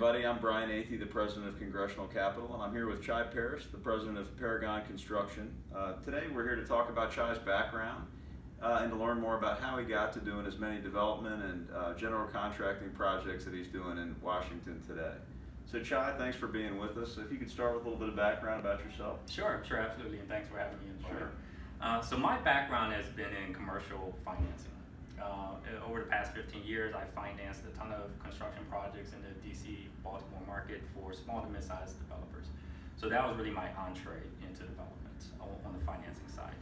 everybody. I'm Brian Athey, the president of Congressional Capital, and I'm here with Chai Perrus, the president of Paragon Construction. Today we're here to talk about Chai's background and to learn more about how he got to doing as many development and general contracting projects that he's doing in Washington today. So Chai, thanks for being with us. If you could start with a little bit of background about yourself. Sure, absolutely, and thanks for having me in. Sure. So my background has been in commercial financing. Over the past 15 years, I financed a ton of construction projects in the DC, Baltimore market for small to mid-sized developers. So that was really my entree into development on the financing side.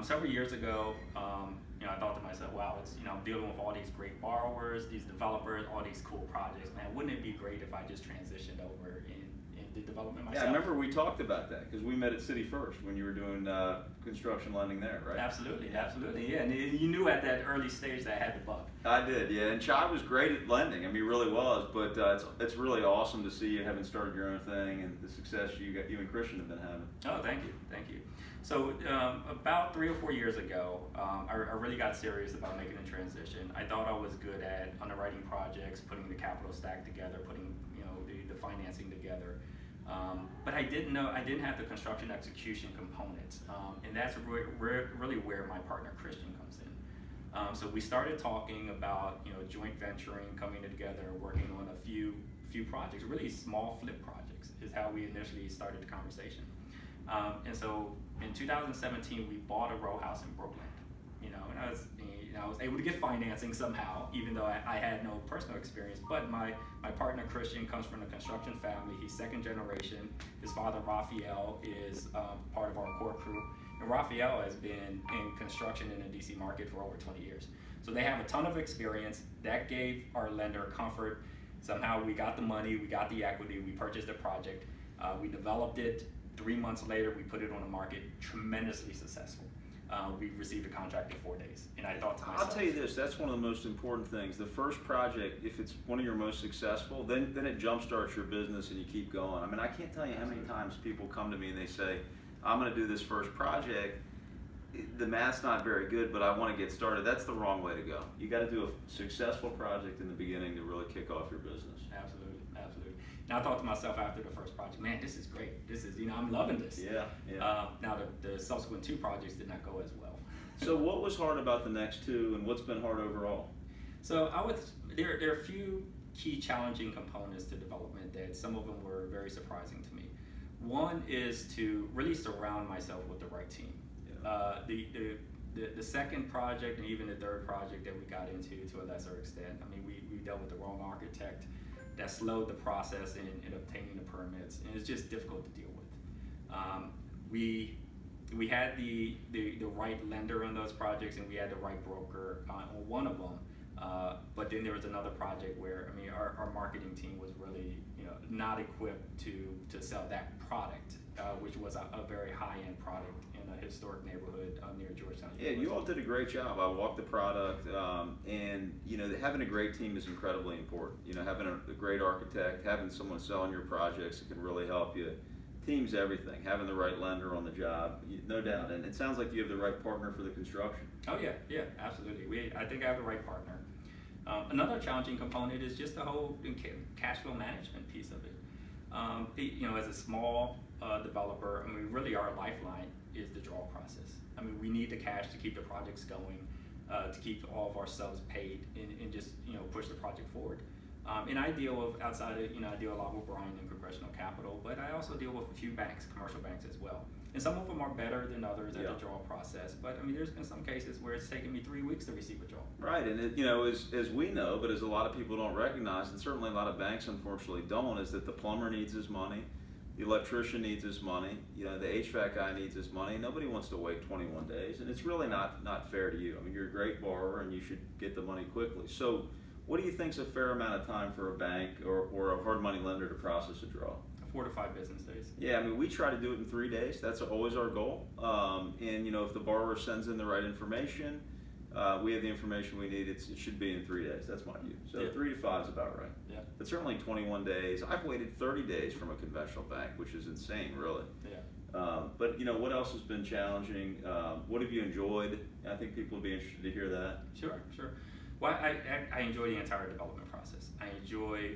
Several years ago, I thought to myself, wow, I'm dealing with all these great borrowers, these developers, all these cool projects. Man, wouldn't it be great if I just transitioned over in the development myself? Yeah, I remember we talked about that because we met at City First when you were doing construction lending there, right? Absolutely, yeah. And you knew at that early stage that I had the bug. I did, yeah. And Chai was great at lending. I mean, he really was. But it's really awesome to see you having started your own thing and the success you and Christian have been having. Oh, thank you. So about 3 or 4 years ago, I really got serious about making a transition. I thought I was good at underwriting projects, putting the capital stack together, putting the financing together. But I didn't have the construction execution component, and that's really where my partner Christian comes in. So we started talking about joint venturing, coming together, working on a few projects, really small flip projects is how we initially started the conversation. And so in 2017 we bought a row house in Brooklyn, and I was able to get financing somehow, even though I had no personal experience. But my partner Christian comes from a construction family. He's second generation. His father Raphael is part of our core crew, and Raphael has been in construction in the DC market for over 20 years. So they have a ton of experience. That gave our lender comfort. Somehow we got the money, we got the equity, we purchased the project, we developed it. 3 months later, we put it on the market, tremendously successful. We received a contract in 4 days, and I thought to myself, I'll tell you this, that's one of the most important things. The first project, if it's one of your most successful, then it jumpstarts your business and you keep going. I mean, I can't tell you how many times people come to me and they say, I'm gonna do this first project, the math's not very good, but I wanna get started. That's the wrong way to go. You gotta do a successful project in the beginning to really kick off your business. Absolutely. Now I thought to myself after the first project, man, this is great. This is, I'm loving this. Yeah. Now the subsequent 2 projects did not go as well. So what was hard about the next 2, and what's been hard overall? So there are a few key challenging components to development that some of them were very surprising to me. One is to really surround myself with the right team. Yeah. The second project and even the third project that we got into to a lesser extent, I mean, we dealt with the wrong architect. That slowed the process in obtaining the permits, and it's just difficult to deal with. We had the right lender on those projects, and we had the right broker on one of them. But then there was another project where our marketing team was really not equipped to sell that product, which was a very high-end product in a historic neighborhood near Georgetown. Yeah, you all did a great job. I walked the product, and having a great team is incredibly important. Having a great architect, having someone selling your projects that can really help you. Team's everything. Having the right lender on the job, no doubt. And it sounds like you have the right partner for the construction. Oh yeah, absolutely. I think I have the right partner. Another challenging component is just the whole cash flow management piece of it. As a small developer, really our lifeline is the draw process. We need the cash to keep the projects going, to keep all of our subs paid, and just push the project forward. And I deal with I deal a lot with Brian in Congressional Capital, but I also deal with a few banks, commercial banks as well. And some of them are better than others at the draw process. But there's been some cases where it's taken me 3 weeks to receive a draw. Right, and as we know, but as a lot of people don't recognize, and certainly a lot of banks unfortunately don't, is that the plumber needs his money, the electrician needs his money, the HVAC guy needs his money. Nobody wants to wait 21 days, and it's really not fair to you. You're a great borrower, and you should get the money quickly. So, what do you think is a fair amount of time for a bank or a hard money lender to process a draw? 4 to 5 business days. Yeah, we try to do it in 3 days. That's always our goal. And if the borrower sends in the right information, we have the information we need. It should be in 3 days. That's my view. So 3 to 5 is about right. Yeah. But certainly 21 days. I've waited 30 days from a conventional bank, which is insane, really. Yeah. But what else has been challenging? What have you enjoyed? I think people would be interested to hear that. Sure. Well, I enjoy the entire development process. I enjoy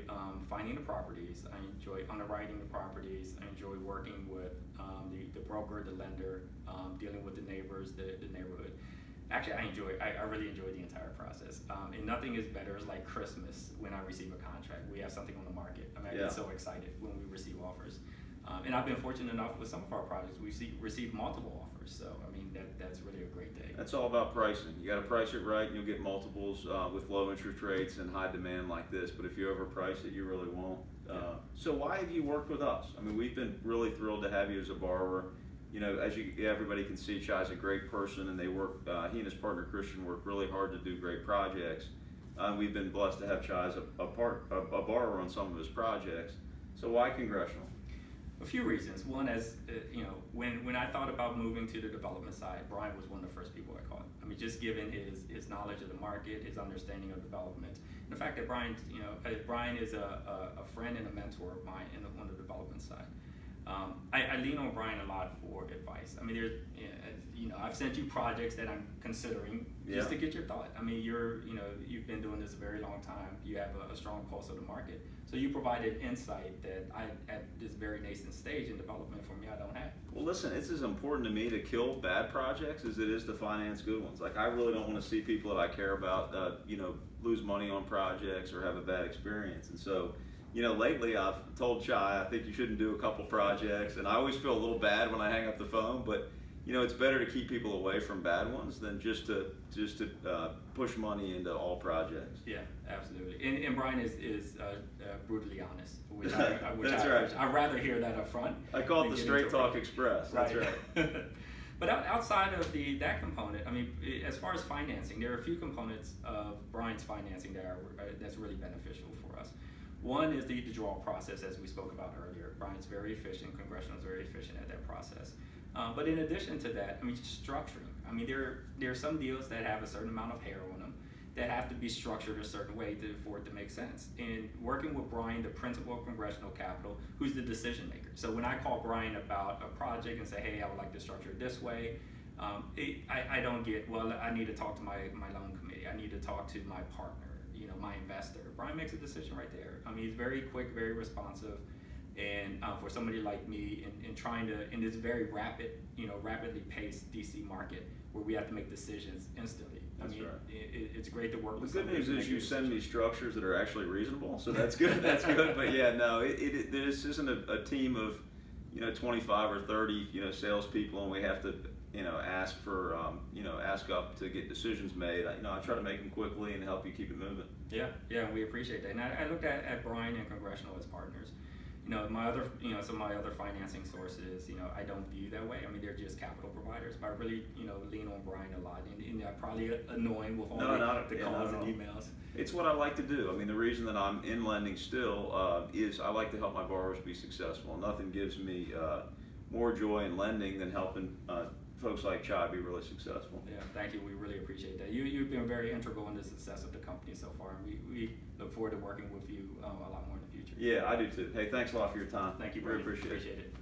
finding the properties. I enjoy underwriting the properties. I enjoy working with the broker, the lender, dealing with the neighbors, the neighborhood. Actually, I really enjoy the entire process. And nothing is better as like Christmas when I receive a contract. We have something on the market. I mean, I get so excited when we receive offers. And I've been fortunate enough with some of our projects, we've received multiple offers. So, I mean, that's really a great day. That's all about pricing. You got to price it right, and you'll get multiples with low interest rates and high demand like this. But if you overprice it, you really won't. So why have you worked with us? I mean, we've been really thrilled to have you as a borrower. You know, as everybody can see, Chai's a great person, and they work. He and his partner Christian work really hard to do great projects. We've been blessed to have Chai as a borrower on some of his projects. So why Congressional? A few reasons. One, as you know, when I thought about moving to the development side, Brian was one of the first people I called. I mean, just given his knowledge of the market, his understanding of development, and the fact that Brian is a friend and a mentor of mine on the development side. I lean on Brian a lot for advice. I mean, I've sent you projects that I'm considering just to get your thought. I mean, you've been doing this a very long time. You have a strong pulse of the market. So you provided insight that at this very nascent stage in development for me, I don't have. Well, listen, it's as important to me to kill bad projects as it is to finance good ones. Like, I really don't want to see people that I care about, lose money on projects or have a bad experience. And so, lately I've told Chai, I think you shouldn't do a couple projects, and I always feel a little bad when I hang up the phone, but it's better to keep people away from bad ones than just to push money into all projects. Yeah, absolutely. And Brian is brutally honest, which That's right. I'd rather hear that up front. I call it the Straight Talk Express. That's right. But outside of that component, I mean, as far as financing, there are a few components of Brian's financing that's really beneficial for us. One is the draw process, as we spoke about earlier. Brian's very efficient, Congressional is very efficient at that process. But in addition to that, I mean, structuring. I mean, there are some deals that have a certain amount of hair on them that have to be structured a certain way for it to make sense. And working with Brian, the principal of Congressional Capital, who's the decision maker. So when I call Brian about a project and say, hey, I would like to structure it this way, I don't get, well, I need to talk to my loan committee. I need to talk to my partner, my investor. Brian makes a decision right there. I mean, he's very quick, very responsive. And for somebody like me, in this very rapidly paced DC market where we have to make decisions instantly. That's right. It's great to work with. The good news is you send me structures that are actually reasonable, so that's good. That's good. But yeah, no, this isn't a team of 25 or 30 salespeople, and we have to ask for ask up to get decisions made. I try to make them quickly and help you keep it moving. Yeah, we appreciate that. And I looked at Brian and Congressional as partners. Some of my other financing sources, I don't view that way. I mean, they're just capital providers, but I really, lean on Brian a lot, and I'm probably annoying with all the calls and emails. It's what I like to do. I mean, the reason that I'm in lending still is I like to help my borrowers be successful. Nothing gives me more joy in lending than helping folks like Chai be really successful. Yeah, thank you. We really appreciate that. You've been very integral in the success of the company so far, and we look forward to working with you a lot more in the future. Yeah, I do too. Hey, thanks a lot for your time. Thank you, Very Brady. appreciate it.